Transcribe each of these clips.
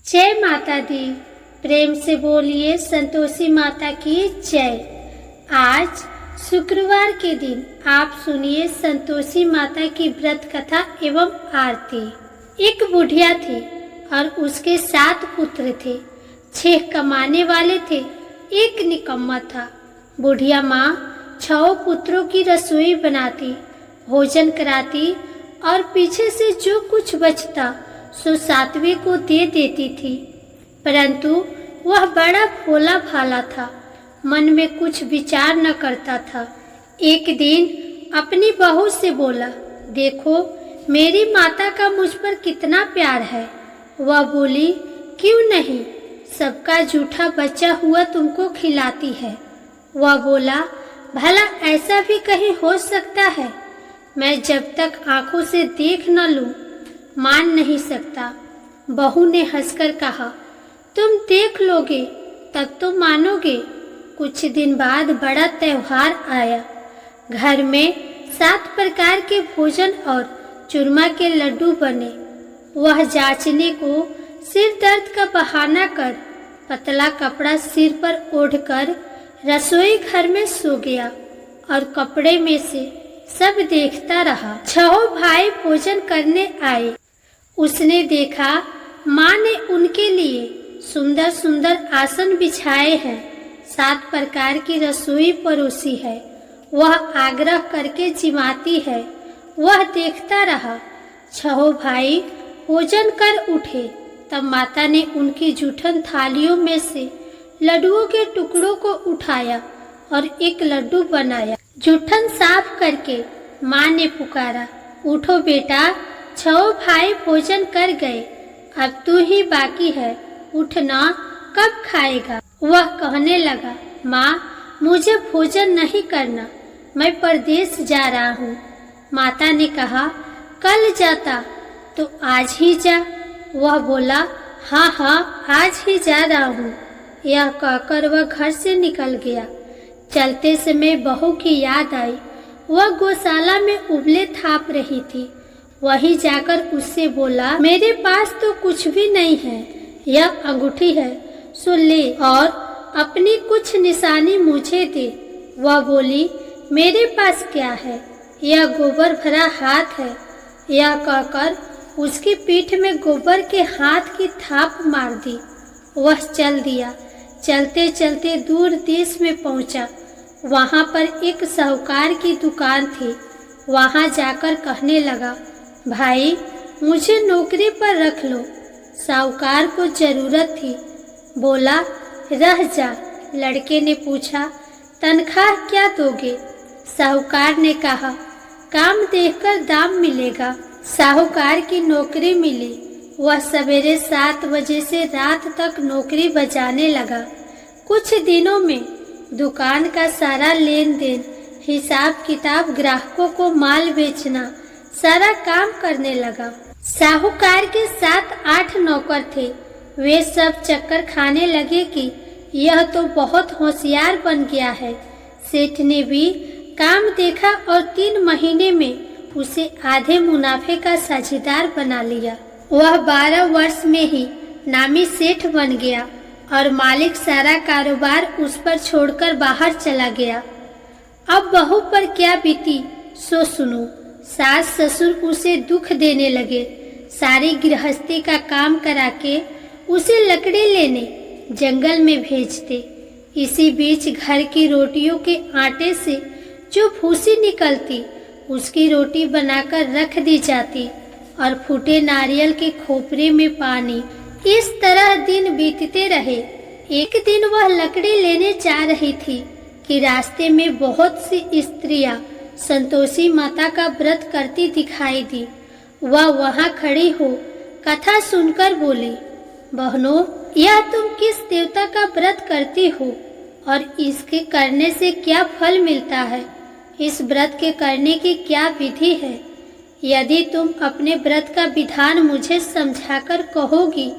जय माता दी। प्रेम से बोलिए संतोषी माता की जय। आज शुक्रवार के दिन आप सुनिए संतोषी माता की व्रत कथा एवं आरती। एक बुढ़िया थी और उसके 7 पुत्र थे। 6 कमाने वाले थे, एक निकम्मा था। बुढ़िया माँ 6 पुत्रों की रसोई बनाती, भोजन कराती और पीछे से जो कुछ बचता सो 7वें को दे देती थी। परंतु वह बड़ा भोला भाला था, मन में कुछ विचार न करता था। एक दिन अपनी बहू से बोला, देखो मेरी माता का मुझ पर कितना प्यार है। वह बोली, क्यों नहीं, सबका जूठा बचा हुआ तुमको खिलाती है। वह बोला, भला ऐसा भी कहीं हो सकता है? मैं जब तक आंखों से देख न लूं मान नहीं सकता। बहू ने हंसकर कहा, तुम देख लोगे तब तो मानोगे। कुछ दिन बाद बड़ा त्योहार आया। घर में 7 प्रकार के भोजन और चूरमा के लड्डू बने। वह जांचने को सिर दर्द का बहाना कर पतला कपड़ा सिर पर ओढ़कर रसोई घर में सो गया और कपड़े में से सब देखता रहा। 6 भाई भोजन करने आए। उसने देखा माँ ने उनके लिए सुंदर सुंदर आसन बिछाए हैं, 7 प्रकार की रसोई परोसी है। वह आग्रह करके जिमाती है। वह देखता रहा। 6 भाई भोजन कर उठे तब माता ने उनकी जूठन थालियों में से लड्डुओं के टुकड़ों को उठाया और एक लड्डू बनाया। जूठन साफ करके माँ ने पुकारा, उठो बेटा, 6 भाई भोजन कर गए, अब तू ही बाकी है, उठना, कब खाएगा? वह कहने लगा, माँ मुझे भोजन नहीं करना, मैं परदेश जा रहा हूँ। माता ने कहा, कल जाता तो आज ही जा। वह बोला, हाँ हाँ आज ही जा रहा हूँ। यह कहकर वह घर से निकल गया। चलते समय बहू की याद आई। वह गौशाला में उबले थाप रही थी। वहीं जाकर उससे बोला, मेरे पास तो कुछ भी नहीं है, यह अंगूठी है, सो ले और अपनी कुछ निशानी मुझे दे। वह बोली, मेरे पास क्या है, यह गोबर भरा हाथ है। यह कहकर उसकी पीठ में गोबर के हाथ की थाप मार दी। वह चल दिया। चलते चलते दूर देश में पहुंचा। वहां पर एक साहूकार की दुकान थी। वहां जाकर कहने लगा, भाई मुझे नौकरी पर रख लो। साहूकार को जरूरत थी। बोला, रह जा। लड़के ने पूछा, तनख्वाह क्या दोगे? साहूकार ने कहा, काम देखकर दाम मिलेगा। साहूकार की नौकरी मिली। वह सवेरे 7 बजे से रात तक नौकरी बजाने लगा। कुछ दिनों में दुकान का सारा लेन देन, हिसाब किताब, ग्राहकों को माल बेचना, सारा काम करने लगा। साहूकार के 7-8 नौकर थे। वे सब चक्कर खाने लगे कि यह तो बहुत होशियार बन गया है। सेठ ने भी काम देखा और 3 महीने में उसे आधे मुनाफे का साझेदार बना लिया। वह 12 वर्ष में ही नामी सेठ बन गया और मालिक सारा कारोबार उस पर छोड़कर बाहर चला गया। अब बहू पर क्या बीती सो सुनो। सास ससुर उसे दुख देने लगे। सारी गृहस्थी का काम करा के उसे लकड़ी लेने जंगल में भेजते। इसी बीच घर की रोटियों के आटे से जो भूसी निकलती उसकी रोटी बनाकर रख दी जाती और फूटे नारियल के खोपरे में पानी। इस तरह दिन बीतते रहे। एक दिन वह लकड़ी लेने जा रही थी कि रास्ते में बहुत सी स्त्रियां संतोषी माता का व्रत करती दिखाई दी। वह वहां खड़ी हो कथा सुनकर बोली, बहनों, यह तुम किस देवता का व्रत करती हो और इसके करने से क्या फल मिलता है? इस व्रत के करने की क्या विधि है? यदि तुम अपने व्रत का विधान मुझे समझाकर कहोगी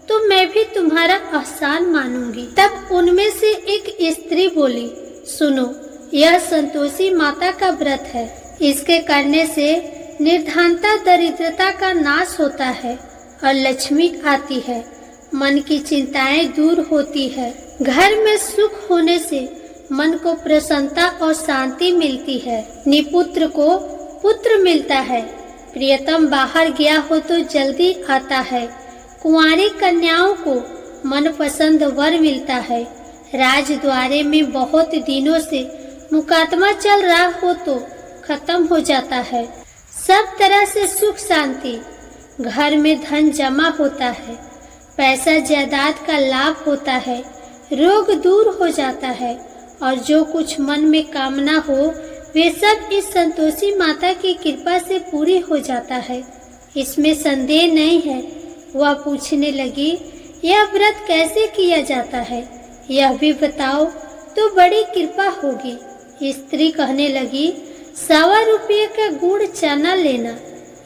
तो मैं भी तुम्हारा एहसान मानूंगी। तब उनमें से एक स्त्री बोली, सुनो, यह संतोषी माता का व्रत है। इसके करने से निर्धनता, दरिद्रता का नाश होता है और लक्ष्मी आती है। मन की चिंताएं दूर होती है। घर में सुख होने से मन को प्रसन्नता और शांति मिलती है। निपुत्र को पुत्र मिलता है। प्रियतम बाहर गया हो तो जल्दी आता है। कुंवारी कन्याओं को मनपसंद वर मिलता है। राजद्वारे में बहुत दिनों से मुकदमा चल रहा हो तो खत्म हो जाता है। सब तरह से सुख शांति, घर में धन जमा होता है, पैसा जायदाद का लाभ होता है, रोग दूर हो जाता है और जो कुछ मन में कामना हो वे सब इस संतोषी माता की कृपा से पूरी हो जाता है। इसमें संदेह नहीं है। वह पूछने लगी, यह व्रत कैसे किया जाता है, यह भी बताओ तो बड़ी कृपा होगी। स्त्री कहने लगी, 1.25 रुपये का गुड़ चना लेना,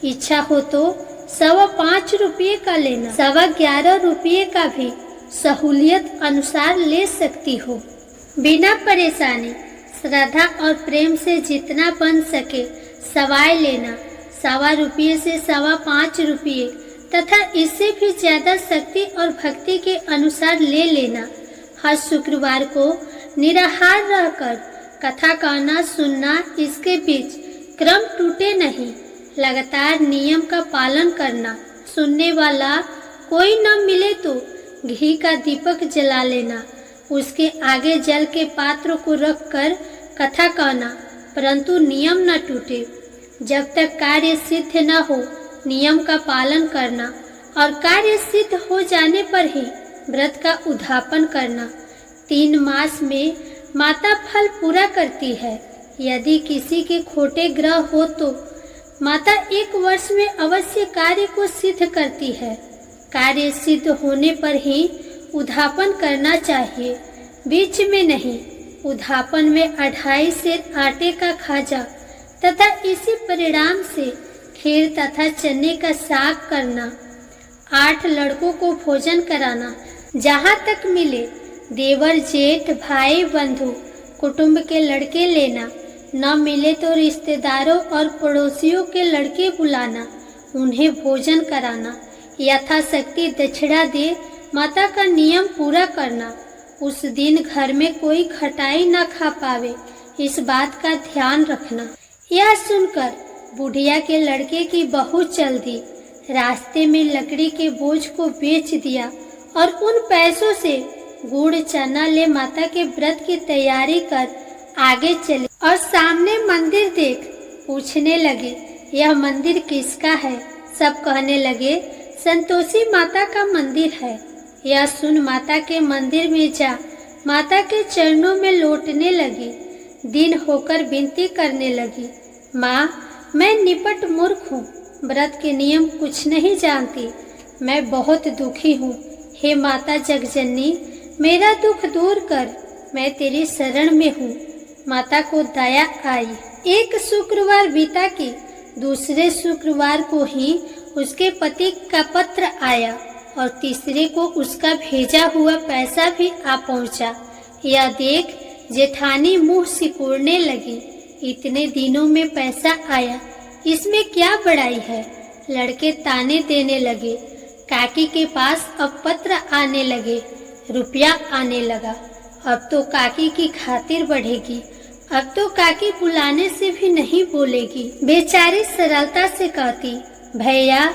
इच्छा हो तो 5.25 रुपये का लेना, 11.25 रुपये का भी सहूलियत अनुसार ले सकती हो। बिना परेशानी, श्रद्धा और प्रेम से जितना बन सके सवाई लेना। 1.25 रुपये से 5.25 रुपये तथा इससे भी ज्यादा शक्ति और भक्ति के अनुसार ले लेना। हर शुक्रवार को निराहार रहकर कथा कहना सुनना, इसके बीच क्रम टूटे नहीं। लगातार नियम का पालन करना। सुनने वाला कोई न मिले तो घी का दीपक जला लेना। उसके आगे जल के पात्र को रखकर कथा कहना, परंतु नियम न टूटे। जब तक कार्य सिद्ध न हो नियम का पालन करना और कार्य सिद्ध हो जाने पर ही व्रत का उद्यापन करना। 3 मास में माता फल पूरा करती है। यदि किसी के खोटे ग्रह हो तो माता 1 वर्ष में अवश्य कार्य को सिद्ध करती है। कार्य सिद्ध होने पर ही उद्यापन करना चाहिए, बीच में नहीं। उद्यापन में 2.5 सेर आटे का खाजा तथा इसी परिणाम से खीर तथा चने का साग करना। 8 लड़कों को भोजन कराना। जहाँ तक मिले देवर जेठ भाई बंधु कुटुंब के लड़के लेना। न मिले तो रिश्तेदारों और पड़ोसियों के लड़के बुलाना, उन्हें भोजन कराना। यथाशक्ति दक्षिणा दे माता का नियम पूरा करना। उस दिन घर में कोई खटाई न खा पावे, इस बात का ध्यान रखना। यह सुनकर बुढ़िया के लड़के की बहू चल दी। रास्ते में लकड़ी के बोझ को बेच दिया और उन पैसों से गुड़ चना ले माता के व्रत की तैयारी कर आगे चले और सामने मंदिर देख पूछने लगे, यह मंदिर किसका है? सब कहने लगे, संतोषी माता का मंदिर है। यह सुन माता के मंदिर में जा माता के चरणों में लौटने लगी। दिन होकर विनती करने लगी, माँ मैं निपट मूर्ख हूँ, व्रत के नियम कुछ नहीं जानती, मैं बहुत दुखी हूँ। हे माता जगजननी, मेरा दुख दूर कर, मैं तेरी शरण में हूँ। माता को दया आई। एक शुक्रवार बीता कि दूसरे शुक्रवार को ही उसके पति का पत्र आया और तीसरे को उसका भेजा हुआ पैसा भी आ पहुंचा। यह देख जेठानी मुंह सिकोड़ने लगी, इतने दिनों में पैसा आया, इसमें क्या बड़ाई है? लड़के ताने देने लगे। काकी के पास अब पत्र आने लगे, रुपया आने लगा। अब तो काकी की खातिर बढ़ेगी, अब तो काकी बुलाने से भी नहीं बोलेगी। बेचारी सरलता से कहती, भैया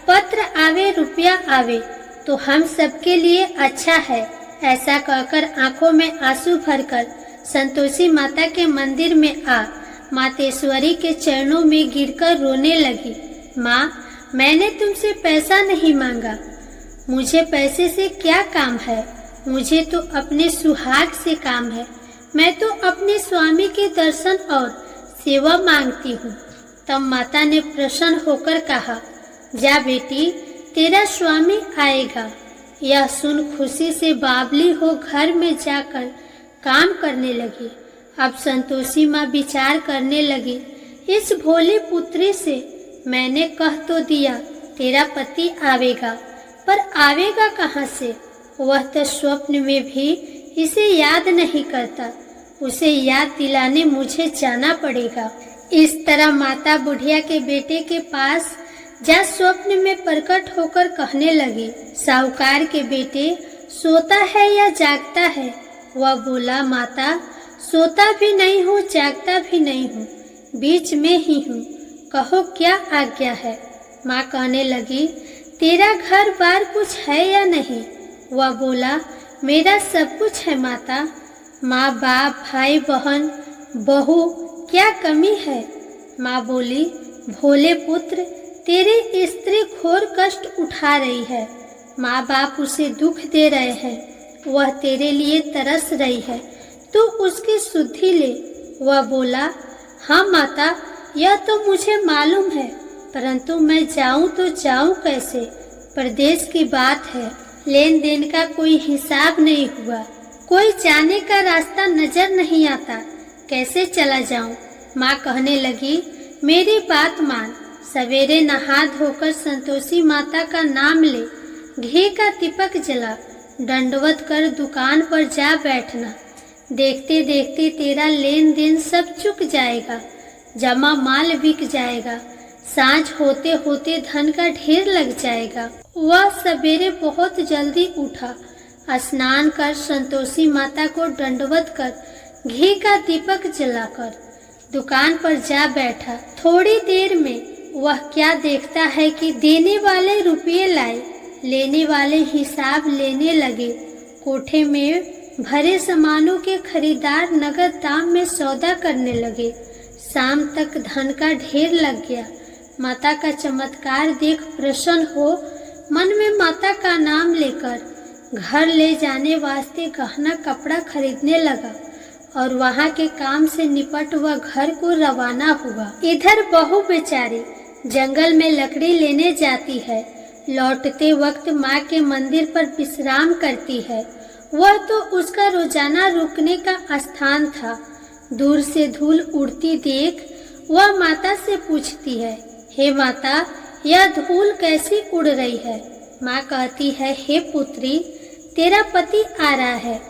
पत्र आवे रुपया आवे तो हम सबके लिए अच्छा है। ऐसा कहकर आंखों में आंसू भरकर संतोषी माता के मंदिर में आ मातेश्वरी के चरणों में गिरकर रोने लगी। माँ, मैंने तुमसे पैसा नहीं मांगा, मुझे पैसे से क्या काम है? मुझे तो अपने सुहाग से काम है। मैं तो अपने स्वामी के दर्शन और सेवा मांगती हूँ। तब माता ने प्रसन्न होकर कहा, जा बेटी, तेरा स्वामी आएगा। यह सुन खुशी से बावली हो घर में जाकर काम करने लगी। अब संतोषी माँ विचार करने लगी, इस भोली पुत्री से मैंने कह तो दिया तेरा पति आवेगा, पर आवेगा कहाँ से? वह तो स्वप्न में भी इसे याद नहीं करता, उसे याद दिलाने मुझे जाना पड़ेगा। इस तरह माता बुढ़िया के बेटे के पास जा स्वप्न में प्रकट होकर कहने लगी, साहूकार के बेटे सोता है या जागता है? वह बोला, माता सोता भी नहीं हूँ, जागता भी नहीं हूँ, बीच में ही हूँ, कहो क्या आज्ञा है? माँ कहने लगी, तेरा घर बार कुछ है या नहीं? वह बोला, मेरा सब कुछ है माता। माँ बाप, भाई बहन, बहू, क्या कमी है? माँ बोली, भोले पुत्र, तेरी स्त्री घोर कष्ट उठा रही है, माँ बाप उसे दुख दे रहे हैं, वह तेरे लिए तरस रही है, तू उसकी सुधि ले। वह बोला, हाँ माता, यह तो मुझे मालूम है, परंतु मैं जाऊं तो जाऊं कैसे? प्रदेश की बात है, लेन देन का कोई हिसाब नहीं हुआ, कोई जाने का रास्ता नजर नहीं आता, कैसे चला जाऊं? माँ कहने लगी, मेरी बात मान, सवेरे नहा धोकर संतोषी माता का नाम ले, घी का दीपक जला, दंडवत कर दुकान पर जा बैठना। देखते देखते तेरा लेन देन सब चुक जाएगा, जमा माल बिक जाएगा, सांझ होते होते धन का ढेर लग जाएगा। वह सवेरे बहुत जल्दी उठा, स्नान कर संतोषी माता को दंडवत कर घी का दीपक जलाकर दुकान पर जा बैठा। थोड़ी देर में वह क्या देखता है कि देने वाले रुपये लाए, लेने वाले हिसाब लेने लगे। कोठे में भरे सामानों के खरीदार नगद दाम में सौदा करने लगे। शाम तक धन का ढेर लग गया। माता का चमत्कार देख प्रसन्न हो मन में माता का नाम लेकर घर ले जाने वास्ते गहना कपड़ा खरीदने लगा और वहाँ के काम से निपट वह घर को रवाना हुआ। इधर बहू बेचारी जंगल में लकड़ी लेने जाती है, लौटते वक्त माँ के मंदिर पर विश्राम करती है। वह तो उसका रोजाना रुकने का स्थान था। दूर से धूल उड़ती देख वह माता से पूछती है, हे माता, यह धूल कैसी उड़ रही है? माँ कहती है, हे पुत्री, तेरा पति आ रहा है,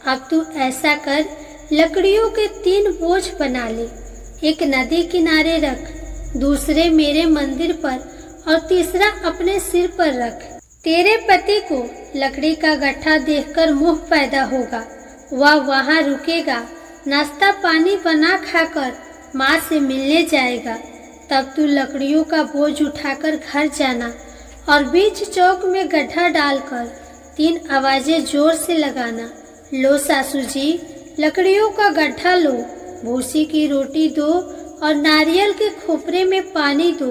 अब तू ऐसा कर, लकड़ियों के 3 बोझ बना ले, एक नदी किनारे रख, दूसरे मेरे मंदिर पर और तीसरा अपने सिर पर रख। तेरे पति को लकड़ी का गट्ठा देखकर मोह पैदा होगा, वह वहाँ रुकेगा, नाश्ता पानी बना खाकर माँ से मिलने जाएगा। तब तू लकड़ियों का बोझ उठाकर घर जाना और बीच चौक में गड्ढा डालकर 3 आवाजें जोर से लगाना, लो सासू जी, लकड़ियों का गड्ढा लो, भूसी की रोटी दो और नारियल के खोपरे में पानी दो,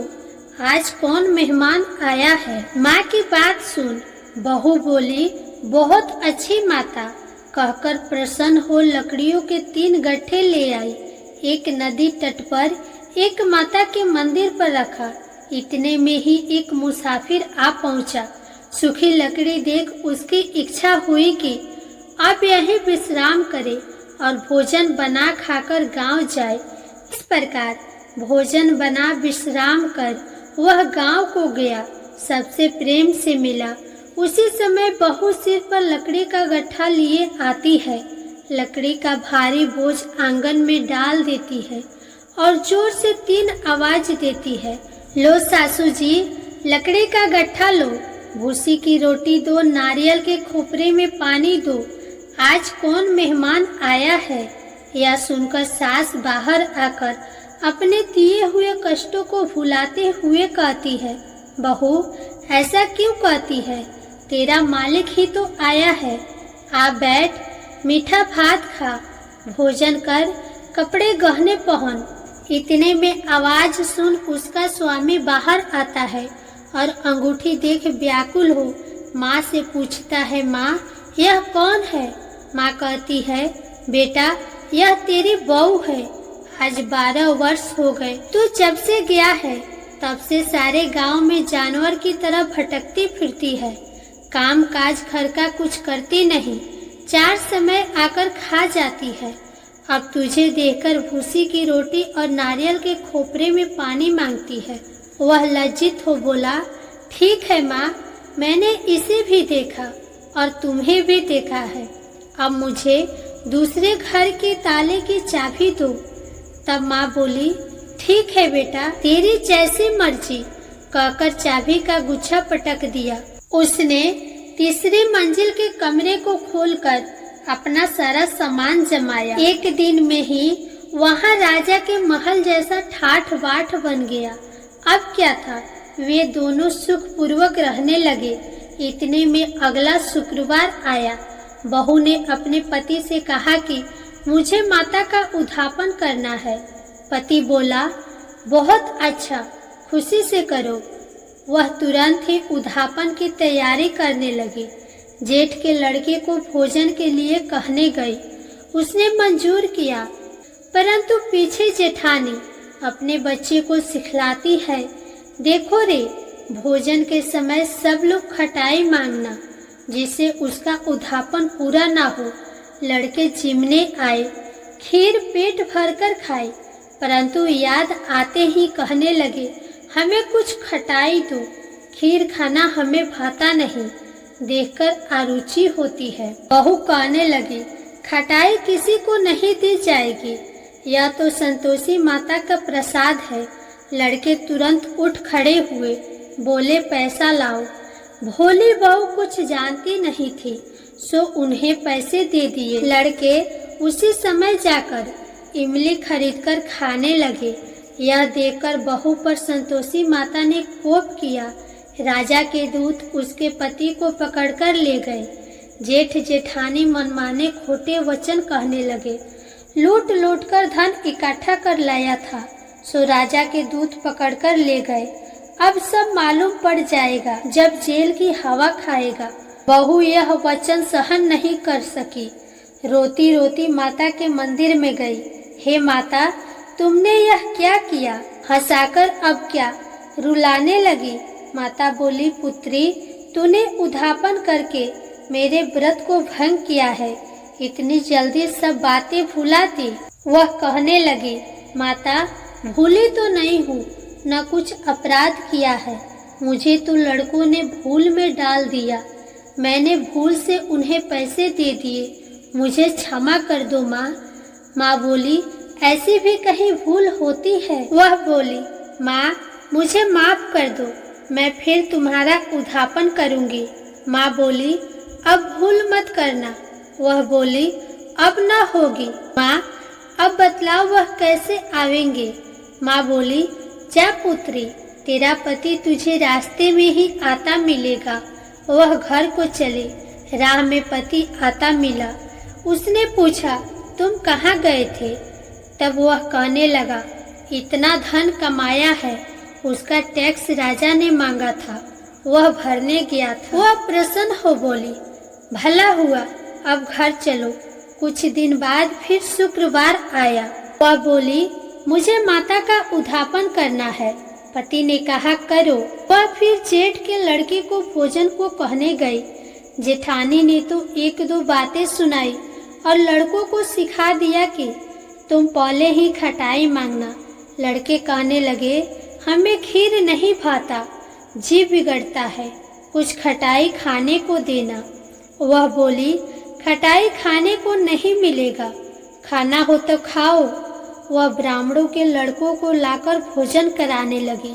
आज कौन मेहमान आया है? माँ की बात सुन बहू बोली, बहुत अच्छी माता, कहकर प्रसन्न हो लकड़ियों के 3 गट्ठे ले आई। एक नदी तट पर, एक माता के मंदिर पर रखा। इतने में ही एक मुसाफिर आ पहुंचा। सूखी लकड़ी देख उसकी इच्छा हुई कि अब यहीं विश्राम करे और भोजन बना खाकर गांव जाए। इस प्रकार भोजन बना विश्राम कर वह गांव को गया, सबसे प्रेम से मिला। उसी समय बहू सिर पर लकड़ी का गट्ठा लिए आती है, लकड़ी का भारी बोझ आंगन में डाल देती है और जोर से 3 आवाज देती है, लो सासू जी, लकड़ी का गट्ठा लो, भूसी की रोटी दो, नारियल के खोपरे में पानी दो, आज कौन मेहमान आया है? यह सुनकर सास बाहर आकर अपने दिए हुए कष्टों को भुलाते हुए कहती है, बहू ऐसा क्यों कहती है? तेरा मालिक ही तो आया है, आ बैठ, मीठा भात खा, भोजन कर, कपड़े गहने पहन। इतने में आवाज सुन उसका स्वामी बाहर आता है और अंगूठी देख व्याकुल हो माँ से पूछता है, माँ यह कौन है? माँ कहती है, बेटा यह तेरी बहू है, आज 12 वर्ष हो गए, तू जब से गया है तब से सारे गांव में जानवर की तरह भटकती फिरती है, काम काज घर का कुछ करती नहीं, 4 समय आकर खा जाती है। अब तुझे देखकर भूसी की रोटी और नारियल के खोपरे में पानी मांगती है। वह लज्जित हो बोला, ठीक है माँ, मैंने इसे भी देखा और तुम्हें भी देखा है, अब मुझे दूसरे घर के ताले की चाबी दो। तब माँ बोली, ठीक है बेटा, तेरी जैसी मर्जी, कहकर चाबी का गुच्छा पटक दिया। उसने तीसरी मंजिल के कमरे को खोलकर अपना सारा सामान जमाया। एक दिन में ही वहां राजा के महल जैसा ठाठ बाट बन गया। अब क्या था, वे दोनों सुखपूर्वक रहने लगे। इतने में अगला शुक्रवार आया। बहू ने अपने पति से कहा कि मुझे माता का उद्यापन करना है। पति बोला, बहुत अच्छा, खुशी से करो। वह तुरंत ही उद्यापन की तैयारी करने लगी। जेठ के लड़के को भोजन के लिए कहने गई। उसने मंजूर किया, परंतु पीछे जेठानी अपने बच्चे को सिखलाती है, देखो रे, भोजन के समय सब लोग खटाई मांगना, जिससे उसका उद्यापन पूरा ना हो। लड़के जिमने आए, खीर पेट भरकर खाई, परंतु याद आते ही कहने लगे, हमें कुछ खटाई दो, खीर खाना हमें भाता नहीं, देखकर अरुचि होती है। बहू कहने लगी, खटाई किसी को नहीं दी जाएगी, यह तो संतोषी माता का प्रसाद है। लड़के तुरंत उठ खड़े हुए, बोले, पैसा लाओ। भोली बहू कुछ जानती नहीं थी, सो उन्हें पैसे दे दिए। लड़के उसी समय जाकर इमली खरीदकर खाने लगे। यह देखकर बहू पर संतोषी माता ने कोप किया। राजा के दूत उसके पति को पकड़कर ले गए। जेठ जेठानी मनमाने खोटे वचन कहने लगे। लूट लूट कर धन इकट्ठा कर लाया था, सो राजा के दूत पकड़कर ले गए। अब सब मालूम पड़ जाएगा जब जेल की हवा खाएगा। बहू यह वचन सहन नहीं कर सकी। रोती रोती माता के मंदिर में गई। हे माता, तुमने यह क्या किया? हंसाकर अब क्या? रुलाने लगी। माता बोली, पुत्री, तूने उद्यापन करके मेरे व्रत को भंग किया है। इतनी जल्दी सब बातें भुलाती? वह कहने लगी, माता, भूली तो नहीं हूँ, न कुछ अपराध किया है। मुझे तो लड़कों ने भूल में डाल दिया। मैंने भूल से उन्हें पैसे दे दिए। मुझे क्षमा कर दो माँ। माँ बोली, ऐसी भी कहीं भूल होती है? वह बोली, माँ, मुझे माफ कर दो, मैं फिर तुम्हारा उद्यापन करूँगी। माँ बोली, अब भूल मत करना। वह बोली, अब ना होगी। माँ, अब बतलाओ वह कैसे आवेंगे? माँ बोली, जा पुत्री, तेरा पति तुझे रास्ते में ही आता मिलेगा। वह घर को चले। राह में पति आता मिला। उसने पूछा, तुम कहाँ गए थे? तब वह कहने लगा, इतना धन कमाया है, उसका टैक्स राजा ने मांगा था, वह भरने गया था। वह प्रसन्न हो बोली, भला हुआ, अब घर चलो। कुछ दिन बाद फिर शुक्रवार आया। वह बोली, मुझे माता का उद्यापन करना है। पति ने कहा, करो। वह फिर जेठ के लड़के को भोजन को कहने गई। जेठानी ने तो एक दो बातें सुनाई और लड़कों को सिखा दिया कि तुम पहले ही खटाई मांगना। लड़के कहने लगे, हमें खीर नहीं भाता, जी बिगड़ता है, कुछ खटाई खाने को देना। वह बोली, खटाई खाने को नहीं मिलेगा, खाना हो तो खाओ। वह ब्राह्मणों के लड़कों को लाकर भोजन कराने लगी।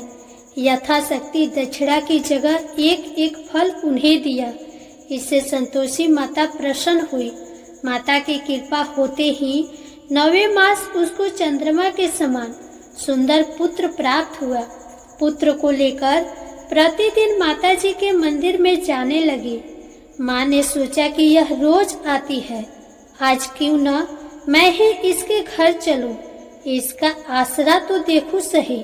यथाशक्ति दक्षिणा की जगह एक एक फल उन्हें दिया। इससे संतोषी माता प्रसन्न हुई। माता की कृपा होते ही 9वें मास उसको चंद्रमा के समान सुंदर पुत्र प्राप्त हुआ। पुत्र को लेकर प्रतिदिन माताजी के मंदिर में जाने लगी। माँ ने सोचा कि यह रोज आती है, आज क्यों न मैं ही इसके घर चलूं, इसका आसरा तो देखूं सही।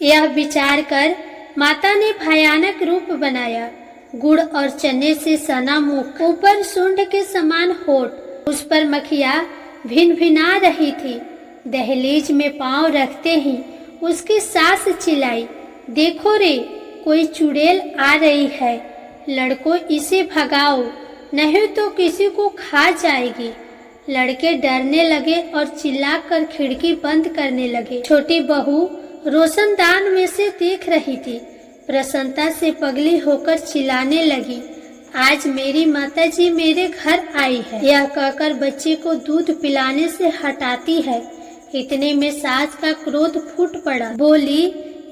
यह विचार कर माता ने भयानक रूप बनाया। गुड़ और चने से सना मुख, ऊपर सूंड के समान होठ, उस पर मखिया भिन भिना रही थी। दहलीज में पांव रखते ही उसकी सास चिल्लाई, देखो रे, कोई चुड़ैल आ रही है, लड़कों इसे भगाओ, नहीं तो किसी को खा जाएगी। लड़के डरने लगे और चिल्लाकर खिड़की बंद करने लगे। छोटी बहू रोशनदान में से देख रही थी। प्रसन्नता से पगली होकर चिल्लाने लगी, आज मेरी माताजी मेरे घर आई है। यह कहकर बच्चे को दूध पिलाने से हटाती है। इतने में सास का क्रोध फूट पड़ा। बोली,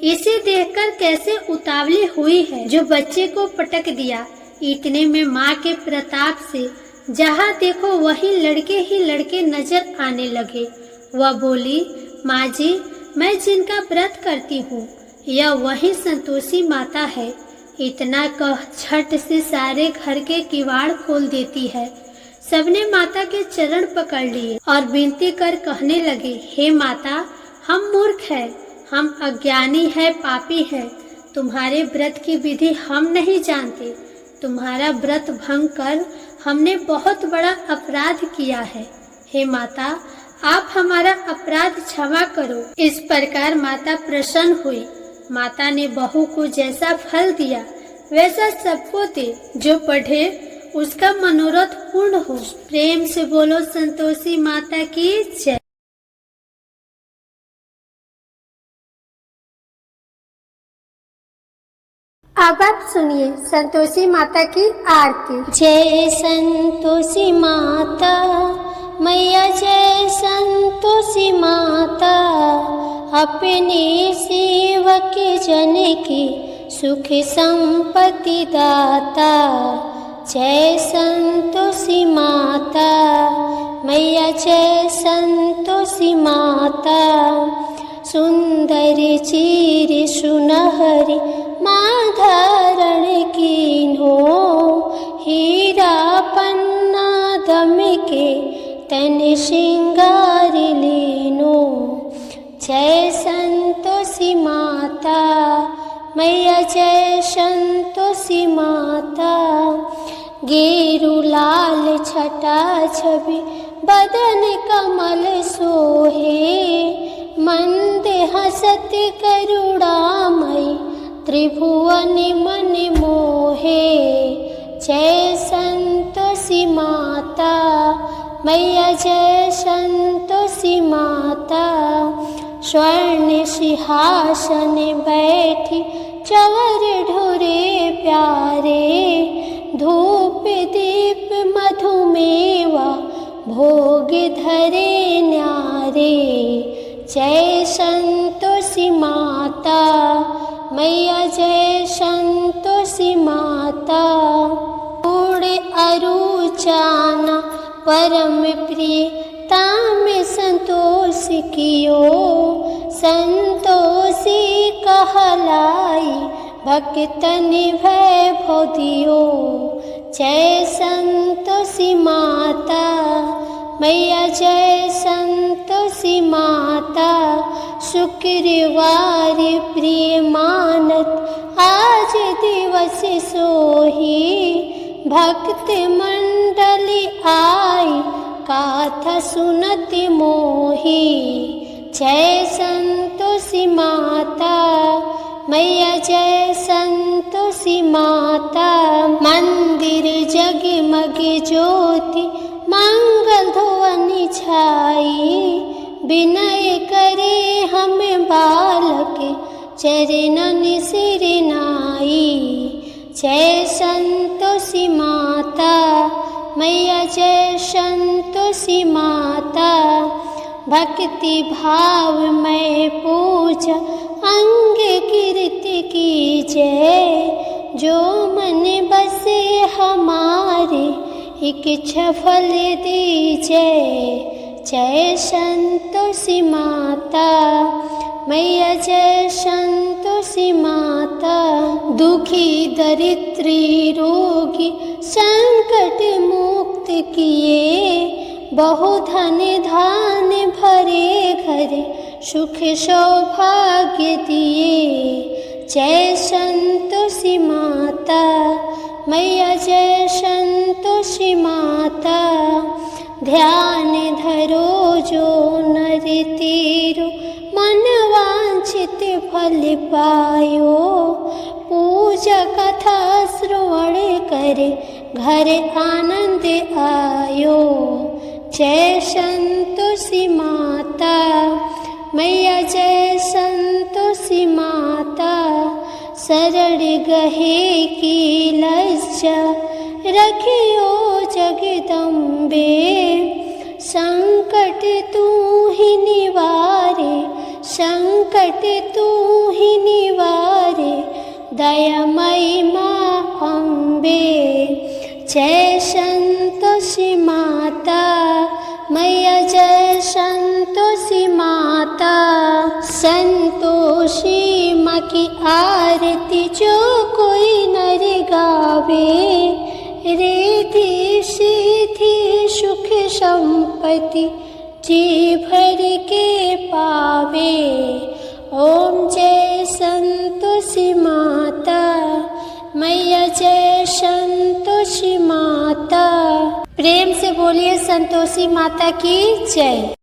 इसे देखकर कैसे उतावली हुई है जो बच्चे को पटक दिया। इतने में माँ के प्रताप से जहाँ देखो वही लड़के ही लड़के नजर आने लगे। वह बोली, माँ जी, मैं जिनका व्रत करती हूँ यह वही संतोषी माता है। इतना कह झट से सारे घर के किवाड़ खोल देती है। सबने माता के चरण पकड़ लिए और विनती कर कहने लगे, हे माता, हम मूर्ख हैं, हम अज्ञानी है, पापी हैं। तुम्हारे व्रत की विधि हम नहीं जानते। तुम्हारा व्रत भंग कर हमने बहुत बड़ा अपराध किया है। हे माता, आप हमारा अपराध क्षमा करो। इस प्रकार माता प्रसन्न हुई। माता ने बहू को जैसा फल दिया वैसा सबको दे। जो पढ़े उसका मनोरथ पूर्ण हो। प्रेम से बोलो संतोषी माता की जय। अब आप सुनिए संतोषी माता की आरती। जय संतोषी माता मैया, जय संतोषी माता, अपने सेवक जन की सुख संपत्ति दाता। जय संतोषी माता मैया, जय संतोषी माता, सुंदर चीर सुनहरी माँ धारण कीन्हो, हीरा पन्ना दम के तन श्रृंगार लीनो। जय संतोषी माता मैया, जय संतोषी माता, गेरु लाल छटा छवि बदन कमल सोहे, मंद हसत करुणामयी त्रिभुवन मन मोहे। जय संतोषी माता मैया, जय संतोषी माता, स्वर्ण सिंहासन बैठी चवर ढोरे प्यारे, धूप दीप मधुमेवा भोग धरे न्यारे। जय संतोषी माता मैया, जय संतोषी माता, उड़े अरुचाना परम प्रिय ताम संतोष कियो, संतोषी कहलाई भक्तन वैभव दियो। जय संतोषी माता मैया, जय संतोषी माता, शुक्रवार प्रिय मानत आज दिवस सोही, भक्त मंडली आई गाथा सुनत मोही। जय संतोषी माता मैया, जय संतोषी माता, मंदिर जगमग ज्योति मंगल ध्वनि छाई, विनय करे हम बालक चरणन सिर नाई। जय संतोषी माता मैया, जय संतोषी माता, भक्ति भाव में पूजा अंग कीर्ति की जय, जो मन बसे हमारे इच्छा फल दीजय। जय संतोषी माता मैया, जय संतोषी माता, दुखी दरिद्री रोगी संकट मुक्त किए, बहु धन धान भरे घरे सुख सौभाग्य दिए। जय संतोषी माता मैया, जय संतोषी माता, ध्यान धरो जो नर तीरो, मन वांछित फल पायो, पूजा कथा श्रवण करे घर आनंद आयो। जय संतोषी माता मैया, जय संतोषी माता, शरण गहे की लज्जा रखियो जगदम्बे, संकट तू ही निवारे संकट संकट तू ही निवारे, दयामयी माँ अम्बे। जय संतोषी माता मैया, जय संतोषी माता। संतोषी माँ की आरती जो कोई नर गावे, रिद्धि सिद्धि सुख संपत्ति जी भर के पावे। ओम जय संतोषी माता मैया, जय संतोषी माता। प्रेम से बोलिए संतोषी माता की जय।